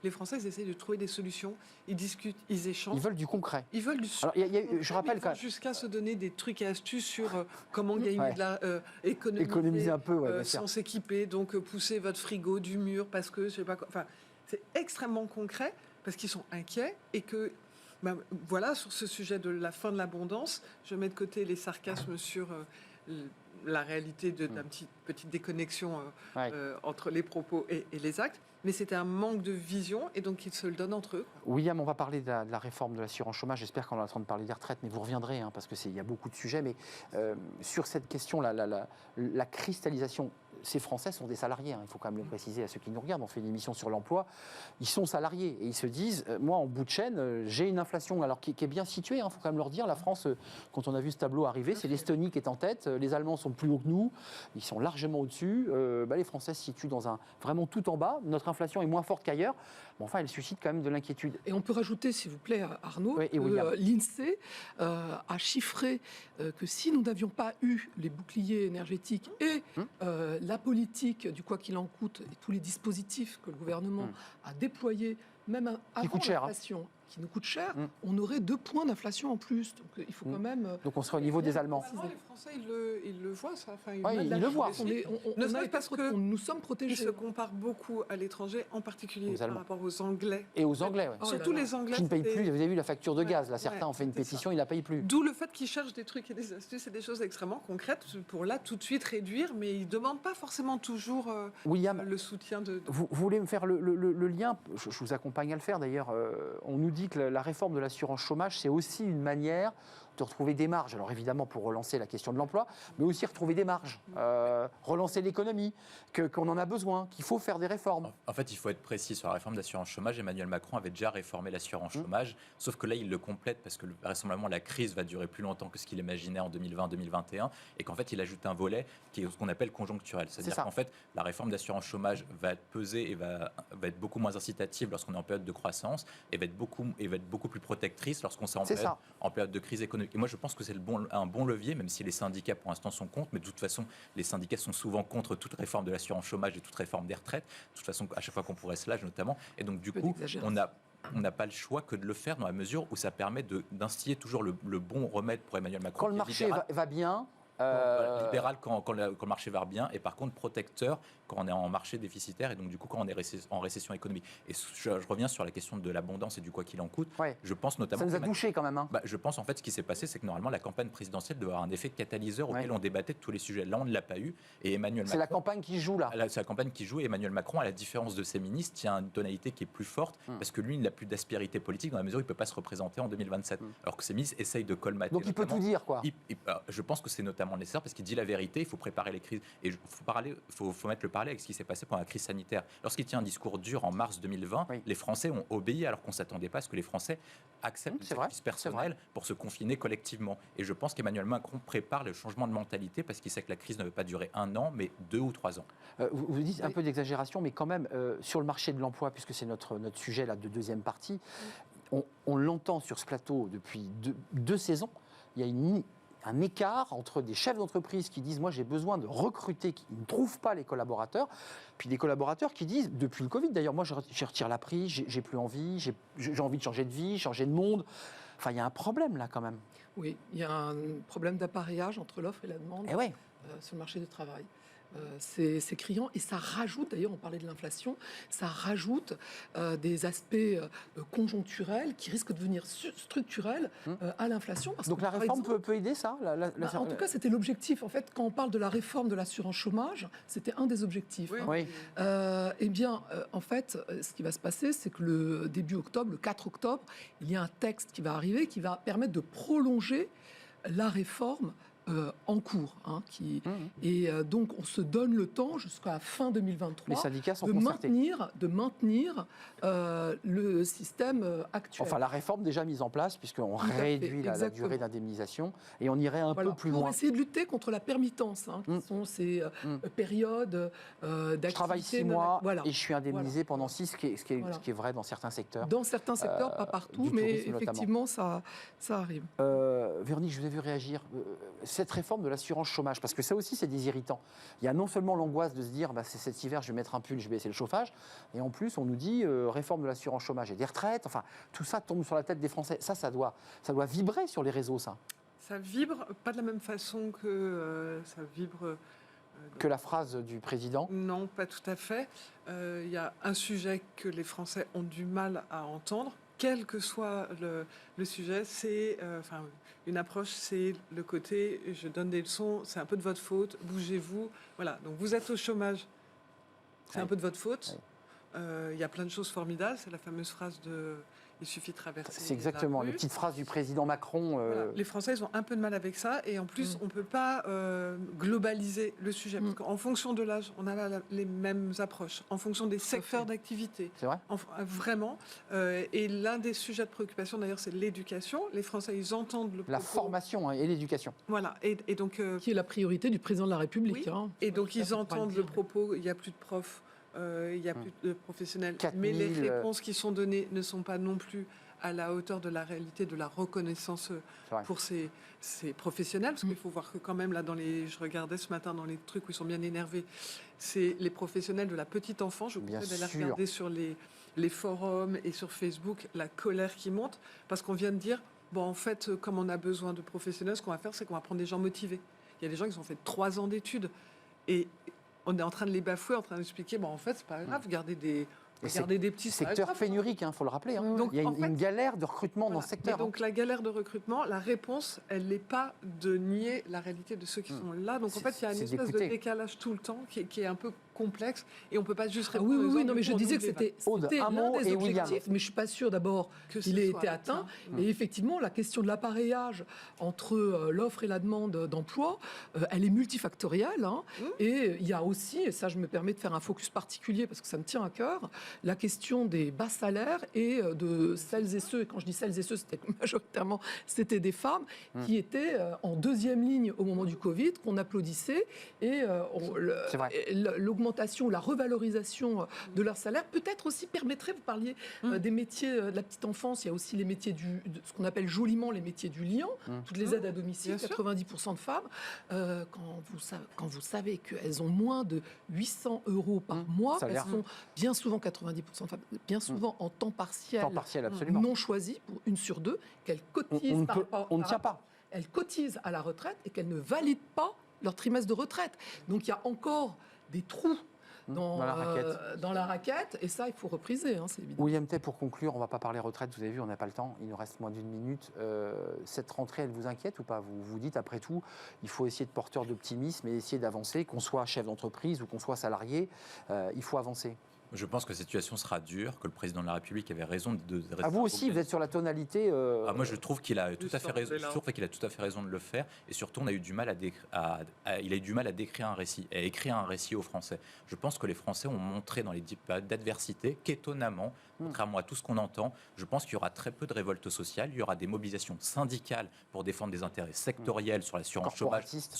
les Français, ils essayent de trouver des solutions, ils discutent, ils échangent. Ils veulent du concret. Ils veulent du Alors, je rappelle quand même. Jusqu'à se donner des trucs et astuces sur comment gagner de la économiser un peu, sans s'équiper, donc pousser votre frigo du mur parce que je sais pas quoi. Enfin, c'est extrêmement concret parce qu'ils sont inquiets et que voilà, sur ce sujet de la fin de l'abondance, je mets de côté les sarcasmes sur la réalité d'une petite déconnexion entre les propos et les actes. Mais c'était un manque de vision et donc ils se le donnent entre eux. William, on va parler de la réforme de l'assurance chômage. J'espère qu'on est en train de parler des retraites, mais vous reviendrez, parce qu'il y a beaucoup de sujets. Mais sur cette question, la cristallisation, ces Français sont des salariés. Il faut quand même le préciser à ceux qui nous regardent. On fait une émission sur l'emploi. Ils sont salariés et ils se disent, moi, en bout de chaîne, j'ai une inflation alors qui est bien située. Il faut quand même leur dire. La France, quand on a vu ce tableau arriver, c'est l'Estonie qui est en tête. Les Allemands sont plus hauts que nous. Ils sont largement au-dessus. Les Français se situent vraiment tout en bas. Notre inflation est moins forte qu'ailleurs. Mais enfin, elle suscite quand même de l'inquiétude. Et on peut rajouter, s'il vous plaît, Arnaud, que l'INSEE a chiffré que si nous n'avions pas eu les boucliers énergétiques et la politique du quoi qu'il en coûte et tous les dispositifs que le gouvernement a déployés, même avant l'inflation, qui nous coûte cher, on aurait 2 points d'inflation en plus. Donc il faut quand même... Donc on serait au niveau des Allemands. Les Français, ils le voient, ça. Enfin, ils le voient. Ne serait-ce parce que nous sommes protégés. Ils se comparent beaucoup à l'étranger, en particulier par rapport aux Anglais. Et aux Anglais, oui. Surtout les Anglais. Qui ne payent plus. Vous avez vu la facture de gaz. Là, certains ont fait une pétition, ils ne la payent plus. D'où le fait qu'ils cherchent des trucs et des astuces et des choses extrêmement concrètes pour là tout de suite réduire, mais ils ne demandent pas forcément toujours William, le soutien de... Vous voulez me faire le lien? Je vous accompagne à le faire d'ailleurs. On nous dit que la réforme de l'assurance chômage, c'est aussi une manière retrouver des marges. Alors évidemment pour relancer la question de l'emploi, mais aussi retrouver des marges, relancer l'économie, qu'on en a besoin, qu'il faut faire des réformes. En fait, il faut être précis sur la réforme d'assurance chômage. Emmanuel Macron avait déjà réformé l'assurance chômage, sauf que là, il le complète parce que vraisemblablement la crise va durer plus longtemps que ce qu'il imaginait en 2020-2021 et qu'en fait, il ajoute un volet qui est ce qu'on appelle conjoncturel. C'est-à-dire qu'en fait, la réforme d'assurance chômage va peser et va être beaucoup moins incitative lorsqu'on est en période de croissance et va être beaucoup plus protectrice lorsqu'on est en période de crise économique. Et moi, je pense que c'est un bon levier, même si les syndicats, pour l'instant, sont contre. Mais de toute façon, les syndicats sont souvent contre toute réforme de l'assurance chômage et toute réforme des retraites. De toute façon, à chaque fois qu'on pourrait se lâcher, notamment. Et donc, du coup, on n'a pas le choix que de le faire dans la mesure où ça permet d'instiller toujours le bon remède pour Emmanuel Macron. Quand le marché va bien... libéral quand le marché va bien et par contre protecteur quand on est en marché déficitaire et donc du coup quand on est en récession économique. Et je reviens sur la question de l'abondance et du quoi qu'il en coûte. Ouais. Je pense notamment... Ça nous a touché quand même. Hein. Je pense en fait ce qui s'est passé, c'est que normalement la campagne présidentielle doit avoir un effet catalyseur auquel on débattait de tous les sujets. Là on ne l'a pas eu et Emmanuel Macron... C'est la campagne qui joue là. C'est la campagne qui joue et Emmanuel Macron, à la différence de ses ministres, tient une tonalité qui est plus forte parce que lui il n'a plus d'aspérité politique dans la mesure où il ne peut pas se représenter en 2027. Alors que ses ministres essayent de colmater. Donc il peut tout dire quoi. Je pense que c'est notamment nécessaire parce qu'il dit la vérité, il faut préparer les crises. Et il faut mettre le parallèle avec ce qui s'est passé pendant la crise sanitaire. Lorsqu'il tient un discours dur en mars 2020, les Français ont obéi alors qu'on ne s'attendait pas à ce que les Français acceptent une sacrifice personnel pour se confiner collectivement. Et je pense qu'Emmanuel Macron prépare le changement de mentalité parce qu'il sait que la crise ne va pas durer 1 an, mais 2 ou 3 ans. Vous dites un peu d'exagération, mais quand même, sur le marché de l'emploi, puisque c'est notre sujet là, de deuxième partie, on l'entend sur ce plateau depuis deux saisons, il y a un écart entre des chefs d'entreprise qui disent « moi j'ai besoin de recruter », qui ne trouvent pas les collaborateurs, puis des collaborateurs qui disent, depuis le Covid d'ailleurs, moi je retire la prise, j'ai plus envie, j'ai envie de changer de vie, changer de monde. Enfin il y a un problème là quand même. Oui, il y a un problème d'appareillage entre l'offre et la demande sur le marché du travail. C'est criant et ça rajoute, d'ailleurs on parlait de l'inflation, ça rajoute des aspects conjoncturels qui risquent de devenir structurels à l'inflation. Donc la réforme peut aider ça En tout cas c'était l'objectif. En fait quand on parle de la réforme de l'assurance chômage, c'était un des objectifs. Oui. Eh bien en fait ce qui va se passer c'est que le début octobre, le 4 octobre, il y a un texte qui va arriver qui va permettre de prolonger la réforme en cours. Et donc, on se donne le temps jusqu'à la fin 2023 les syndicats sont de maintenir le système actuel. Enfin, la réforme déjà mise en place, puisqu'on réduit la durée d'indemnisation et on irait un peu plus loin. Pour essayer de lutter contre la permittence, qui sont ces périodes d'activité. Je travaille 6 mois et je suis indemnisé pendant 6, ce qui est vrai dans certains secteurs. Dans certains secteurs, pas partout, mais effectivement, ça arrive. Véronique, je vous ai vu réagir. Cette réforme de l'assurance chômage, parce que ça aussi c'est des irritants. Il y a non seulement l'angoisse de se dire c'est cet hiver je vais mettre un pull, je vais baisser le chauffage, et en plus on nous dit réforme de l'assurance chômage et des retraites, enfin tout ça tombe sur la tête des Français. Ça doit vibrer sur les réseaux ça. Ça vibre pas de la même façon que ça vibre... que la phrase du président. Non, pas tout à fait. Il y a un sujet que les Français ont du mal à entendre, quel que soit le sujet, c'est une approche, c'est le côté je donne des leçons, c'est un peu de votre faute, bougez-vous. Voilà, donc vous êtes au chômage, c'est un peu de votre faute. Il y a plein de choses formidables, c'est la fameuse phrase de il suffit de traverser. C'est exactement les petites phrases du président Macron. Voilà. Les Français ils ont un peu de mal avec ça et en plus on ne peut pas globaliser le sujet parce qu'en fonction de l'âge on a les mêmes approches, en fonction des secteurs d'activité. C'est vrai. Vraiment. Et l'un des sujets de préoccupation d'ailleurs c'est l'éducation. Les Français ils entendent le propos. La formation et l'éducation. Voilà. Et donc qui est la priorité du président de la République. Oui. Et donc ils entendent le propos. Il n'y a plus de profs. Il n'y a plus de professionnels, mais les réponses qui sont données ne sont pas non plus à la hauteur de la réalité de la reconnaissance pour ces professionnels. Parce qu'il faut voir que quand même, là, je regardais ce matin dans les trucs où ils sont bien énervés, c'est les professionnels de la petite enfance. Je vous conseille d'aller regarder sur les forums et sur Facebook la colère qui monte, parce qu'on vient de dire, en fait, comme on a besoin de professionnels, ce qu'on va faire, c'est qu'on va prendre des gens motivés. Il y a des gens qui ont fait 3 ans d'études et on est en train de les bafouer, en train d'expliquer, en fait, c'est pas grave, gardez des petits... Secteur pénurique, il faut le rappeler. Donc, il y a une galère de recrutement dans ce secteur. Et donc, la galère de recrutement, la réponse, elle n'est pas de nier la réalité de ceux qui sont là. Donc, en fait, il y a une espèce de décalage tout le temps qui est un peu complexe et on ne peut pas juste Ah répondre. oui, aux oui, non, mais je ordres disais que du c'était Aude, un l'un mot des et William. objectifs, mais je ne suis pas sûre d'abord Que ce qu'il ait soit été atteint. atteint. Et effectivement, la question de l'appareillage entre l'offre et la demande d'emploi, elle est multifactorielle. Hein. Et il y a aussi, et ça je me permets de faire un focus particulier parce que ça me tient à cœur, la question des bas salaires et de celles et ceux, et quand je dis celles et ceux, c'était majoritairement des femmes qui étaient en deuxième ligne au moment du Covid, qu'on applaudissait, et C'est vrai. l'augmentation, la revalorisation de leur salaire peut-être aussi permettrait, vous parliez des métiers de la petite enfance, il y a aussi les métiers de ce qu'on appelle joliment les métiers du lien, toutes les aides à domicile, Bien sûr. 90% de femmes, quand vous savez qu'elles ont moins de 800 € par mois, elles Salaire. sont bien souvent 90% de femmes, bien souvent en temps partiel, Temps partiel, absolument. non choisi, pour 1 sur 2, qu'elles cotisent On ne par peut- rapport- on ne par tient rapport- pas. elles cotisent à la retraite et qu'elles ne valident pas leur trimestre de retraite. Donc il y a encore des trous dans la raquette, et ça, il faut repriser, hein, c'est évident. William Tay, pour conclure, on ne va pas parler retraite, vous avez vu, on n'a pas le temps, il nous reste moins d'une minute. Cette rentrée, elle vous inquiète ou pas? Vous vous dites, après tout, il faut essayer de porteur d'optimisme et essayer d'avancer, qu'on soit chef d'entreprise ou qu'on soit salarié, il faut avancer. Je pense que la situation sera dure, que le président de la République avait raison de rester. À vous aussi, vous êtes sur la tonalité. Moi, je trouve qu'il a tout à fait raison. Bellin. Je trouve qu'il a tout à fait raison de le faire. Et surtout, on a eu du mal il a eu du mal à décrire un récit, à écrire un récit aux Français. Je pense que les Français ont montré dans les périodes d'adversité qu'étonnamment, contrairement à tout ce qu'on entend, je pense qu'il y aura très peu de révoltes sociales. Il y aura des mobilisations syndicales pour défendre des intérêts sectoriels sur l'assurance chômage, Corporatistes.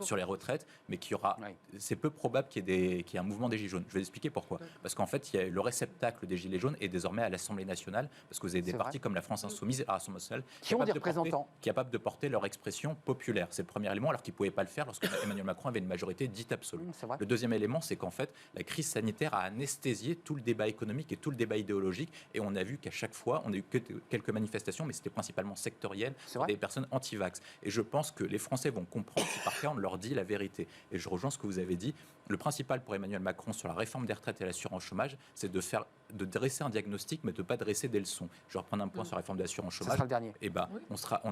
sur les retraites, mais qu'il y aura. Ouais. C'est peu probable qu'il y ait un mouvement des Gilets jaunes. Je vais expliquer pourquoi. Parce qu'en fait, le réceptacle des Gilets jaunes est désormais à l'Assemblée nationale, parce que vous avez des C'est partis vrai. comme la France Insoumise et Rassemblement national Qui ont des représentants. capables de porter leur expression populaire. C'est le premier élément, alors qu'ils ne pouvaient pas le faire lorsque Emmanuel Macron avait une majorité dite absolue. C'est vrai. Le deuxième élément, c'est qu'en fait, la crise sanitaire a anesthésié tout le débat économique et tout le débat idéologique, et on a vu qu'à chaque fois, on a eu que quelques manifestations, mais c'était principalement sectoriel, C'est vrai. des personnes anti-vax. Et je pense que les Français vont comprendre si par cas on leur dit la vérité. Et je rejoins ce que vous avez dit. Le principal pour Emmanuel Macron sur la réforme des retraites et l'assurance chômage, c'est de dresser un diagnostic, mais de ne pas dresser des leçons. Je vais reprendre un point sur la réforme de l'assurance Ce chômage. sera le dernier. Eh ben,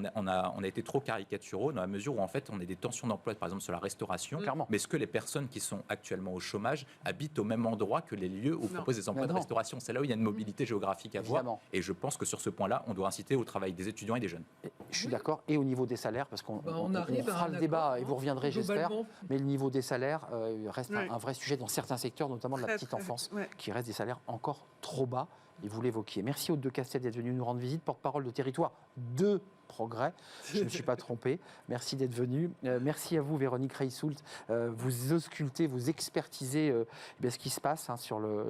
on a été trop caricaturaux dans la mesure où en fait on a des tensions d'emploi, par exemple sur la restauration. Clairement. Mais est-ce que les personnes qui sont actuellement au chômage habitent au même endroit que les lieux où on propose des emplois de Non. restauration? C'est là où il y a une mobilité géographique à voir. Évidemment. Et je pense que sur ce point-là, on doit inciter au travail des étudiants et des jeunes. Je suis d'accord. Et au niveau des salaires, parce qu'on On arrive à fera un le débat accord, et vous reviendrez, j'espère. globalement. Mais le niveau des salaires reste Ouais. un vrai sujet dans certains secteurs, notamment de la Très, petite très, enfance, ouais. qui reste des salaires encore trop bas. Et vous l'évoquiez. Merci Aude de Castel d'être venu nous rendre visite, porte-parole de Territoire de Progrès. Je ne me suis pas trompé. Merci d'être venu. Merci à vous, Véronique Reissoult. Vous auscultez, vous expertisez ce qui se passe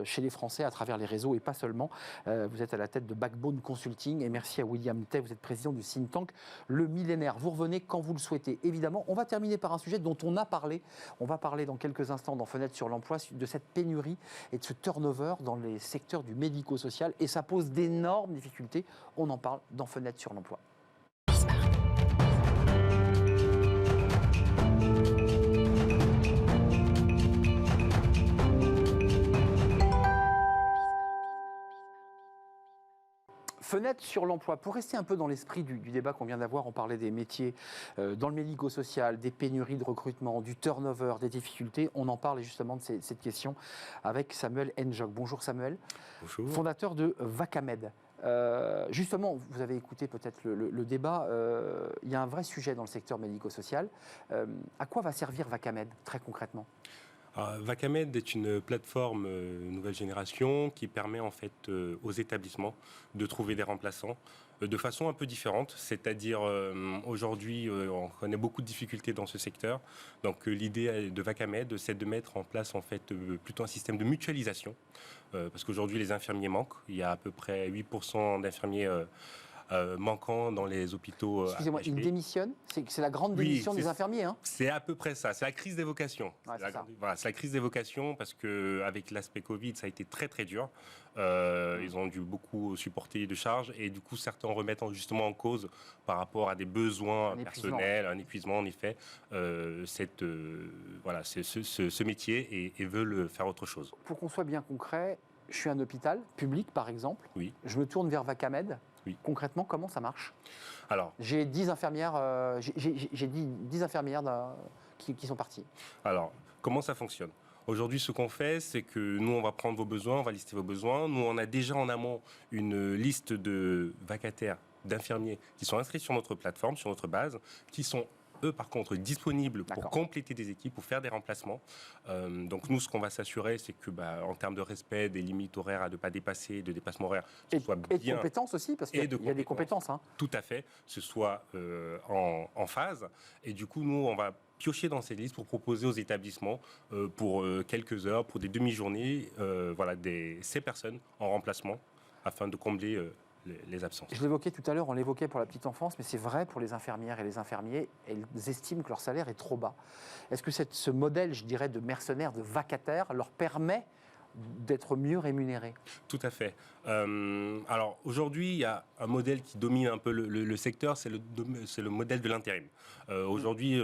chez les Français à travers les réseaux et pas seulement. Vous êtes à la tête de Backbone Consulting. Et merci à William Tay. Vous êtes président du think tank Le Millénaire. Vous revenez quand vous le souhaitez. Évidemment, on va terminer par un sujet dont on a parlé. On va parler dans quelques instants dans Fenêtre sur l'emploi de cette pénurie et de ce turnover dans les secteurs du médico-social. Et ça pose d'énormes difficultés. On en parle dans Fenêtre sur l'emploi. Fenêtre sur l'emploi. Pour rester un peu dans l'esprit du débat qu'on vient d'avoir, on parlait des métiers dans le médico-social, des pénuries de recrutement, du turnover, des difficultés. On en parle justement de cette question avec Samuel Njok. Bonjour Samuel. Bonjour. Fondateur de Vacamed. Justement, vous avez écouté peut-être le débat. Il y a un vrai sujet dans le secteur médico-social. À quoi va servir Vacamed très concrètement ? Vacamed est une plateforme nouvelle génération qui permet en fait aux établissements de trouver des remplaçants de façon un peu différente. C'est-à-dire aujourd'hui, on connaît beaucoup de difficultés dans ce secteur. Donc l'idée de Vacamed, c'est de mettre en place en fait plutôt un système de mutualisation. Parce qu'aujourd'hui, les infirmiers manquent. Il y a à peu près 8% d'infirmiers manquants dans les hôpitaux. Excusez-moi, ils AHP. démissionnent. C'est la grande Oui, démission des c'est- infirmiers. Hein. C'est à peu près ça. C'est la crise des vocations. Ouais, c'est ça. Voilà, c'est la crise des vocations parce que avec l'aspect Covid, ça a été très très dur. Ils ont dû beaucoup supporter de charges et du coup certains remettent justement en cause par rapport à des besoins Un épuisement. personnels, un épuisement en effet, voilà, ce métier et veulent faire autre chose. Pour qu'on soit bien concret, je suis un hôpital public par exemple. Oui. Je me tourne vers Vacamed. Oui. Concrètement, comment ça marche ? Alors, J'ai 10 infirmières, j'ai dit 10 infirmières qui sont parties. comment ça fonctionne ? Aujourd'hui, ce qu'on fait, c'est que nous, on va prendre vos besoins, on va lister vos besoins. Nous, on a déjà en amont une liste de vacataires, d'infirmiers qui sont inscrits sur notre plateforme, sur notre base, qui sont eux, par contre, disponibles pour D'accord. compléter des équipes, pour faire des remplacements. Donc, nous, ce qu'on va s'assurer, c'est que, en termes de respect des limites horaires à ne pas dépasser, de dépassement horaire, ce soit Et de bien compétences aussi, parce qu'il et de y a des compétences. Hein. tout à fait, ce soit en phase. Et du coup, nous, on va piocher dans ces listes pour proposer aux établissements pour quelques heures, pour des demi-journées, ces personnes en remplacement afin de combler les absences. Je l'évoquais tout à l'heure, on l'évoquait pour la petite enfance, mais c'est vrai pour les infirmières et les infirmiers, elles estiment que leur salaire est trop bas. Est-ce que ce modèle, je dirais, de mercenaires, de vacataires, leur permet d'être mieux rémunérés? Tout à fait. Alors aujourd'hui, il y a un modèle qui domine un peu le secteur, c'est le modèle de l'intérim. Aujourd'hui,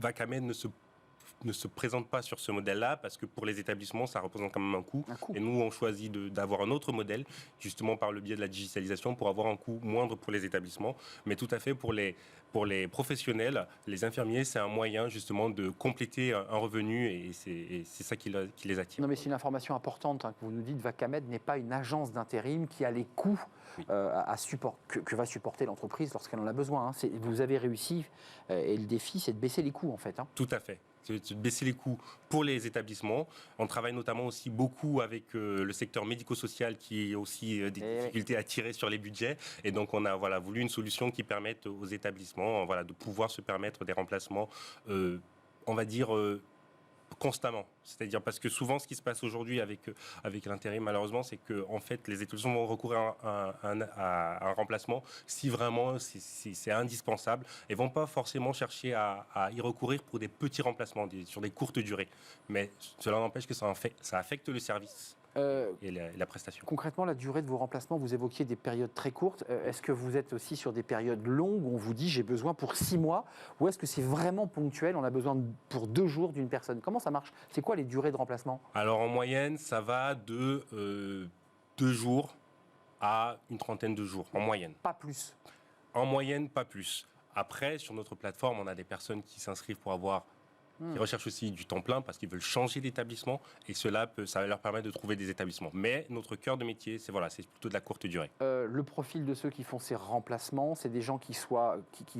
Vacamed ne se présente pas sur ce modèle-là parce que pour les établissements, ça représente quand même un coût. Et nous, on choisit d'avoir un autre modèle, justement par le biais de la digitalisation, pour avoir un coût moindre pour les établissements. Mais tout à fait, pour les professionnels, les infirmiers, c'est un moyen justement de compléter un revenu et c'est ça qui les attire. Non, mais c'est une information importante que vous nous dites. Vacamed n'est pas une agence d'intérim qui a les coûts que va supporter l'entreprise lorsqu'elle en a besoin. Hein. Vous avez réussi, et le défi, c'est de baisser les coûts, en fait. Hein. Tout à fait. C'est de baisser les coûts pour les établissements. On travaille notamment aussi beaucoup avec le secteur médico-social qui a aussi des difficultés à tirer sur les budgets. Et donc, on a voulu une solution qui permette aux établissements de pouvoir se permettre des remplacements, on va dire, constamment. C'est-à-dire parce que souvent, ce qui se passe aujourd'hui avec l'intérim, malheureusement, c'est que en fait, les établissements vont recourir à un remplacement si vraiment c'est indispensable et vont pas forcément chercher à y recourir pour des petits remplacements sur des courtes durées. Mais cela n'empêche que ça affecte le service. Et la prestation. Concrètement, la durée de vos remplacements, vous évoquiez des périodes très courtes. Est-ce que vous êtes aussi sur des périodes longues où on vous dit j'ai besoin pour 6 mois, ou est-ce que c'est vraiment ponctuel, on a besoin pour 2 jours d'une personne? Comment ça marche? C'est quoi les durées de remplacement? Alors en moyenne, ça va de 2 jours à une trentaine de jours, en moyenne. Pas plus? En moyenne, pas plus. Après, sur notre plateforme, on a des personnes qui s'inscrivent pour avoir qui recherchent aussi du temps plein parce qu'ils veulent changer d'établissement et ça leur permet de trouver des établissements. Mais notre cœur de métier, c'est plutôt de la courte durée. Le profil de ceux qui font ces remplacements, c'est des gens qui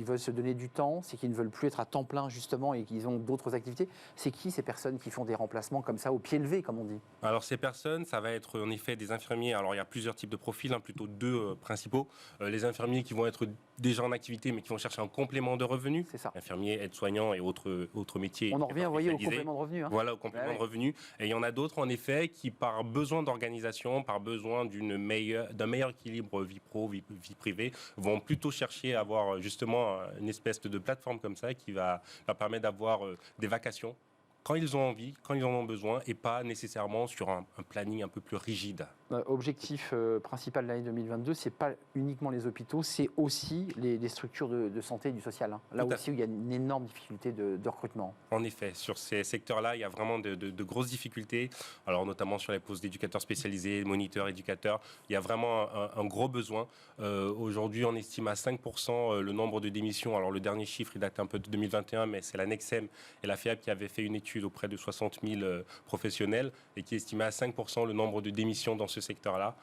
veulent se donner du temps, c'est qui ne veulent plus être à temps plein justement et qui ont d'autres activités. C'est qui ces personnes qui font des remplacements comme ça au pied levé, comme on dit? Alors ces personnes, ça va être en effet des infirmiers. Alors il y a plusieurs types de profils, plutôt 2 principaux. Les infirmiers qui vont être déjà en activité mais qui vont chercher un complément de revenus. C'est ça. Infirmiers, aides-soignants et autres métiers. On en revient, vous voyez, au complément de revenus. Hein. Voilà, au complément de revenus. Et il y en a d'autres, en effet, qui, par besoin d'organisation, par besoin d'un meilleur équilibre vie pro, vie privée, vont plutôt chercher à avoir justement une espèce de plateforme comme ça qui va leur permettre d'avoir des vacations quand ils ont envie, quand ils en ont besoin, et pas nécessairement sur un planning un peu plus rigide. Objectif principal de l'année 2022, c'est pas uniquement les hôpitaux, c'est aussi les structures de santé et du social. Hein. Là aussi, où il y a une énorme difficulté de recrutement. En effet, sur ces secteurs-là, il y a vraiment de grosses difficultés. Alors, notamment sur les postes d'éducateurs spécialisés, moniteurs, éducateurs, il y a vraiment un gros besoin. Aujourd'hui, on estime à 5% le nombre de démissions. Alors, le dernier chiffre, il date un peu de 2021, mais c'est la Nexem et la FEAB qui avaient fait une étude auprès de 60 000 professionnels et qui estimait à 5% le nombre de démissions dans ce secteur-là.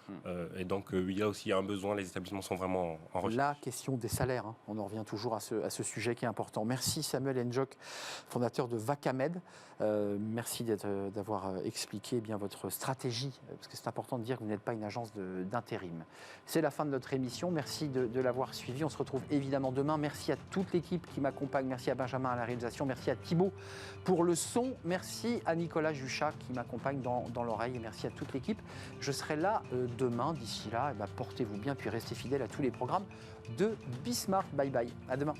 Et donc, il y a aussi un besoin, les établissements sont vraiment en recherche. La question des salaires, hein. On en revient toujours à ce sujet qui est important. Merci Samuel N'Djok, fondateur de Vacamed. Merci d'avoir expliqué bien votre stratégie, parce que c'est important de dire que vous n'êtes pas une agence d'intérim. C'est la fin de notre émission. Merci de l'avoir suivi. On se retrouve évidemment demain. Merci à toute l'équipe qui m'accompagne. Merci à Benjamin à la réalisation. Merci à Thibaut pour le son. Merci à Nicolas Juchat qui m'accompagne dans l'oreille. Et merci à toute l'équipe. Je serai là demain. D'ici là, portez-vous bien, puis restez fidèles à tous les programmes de Bismart. Bye bye. À demain.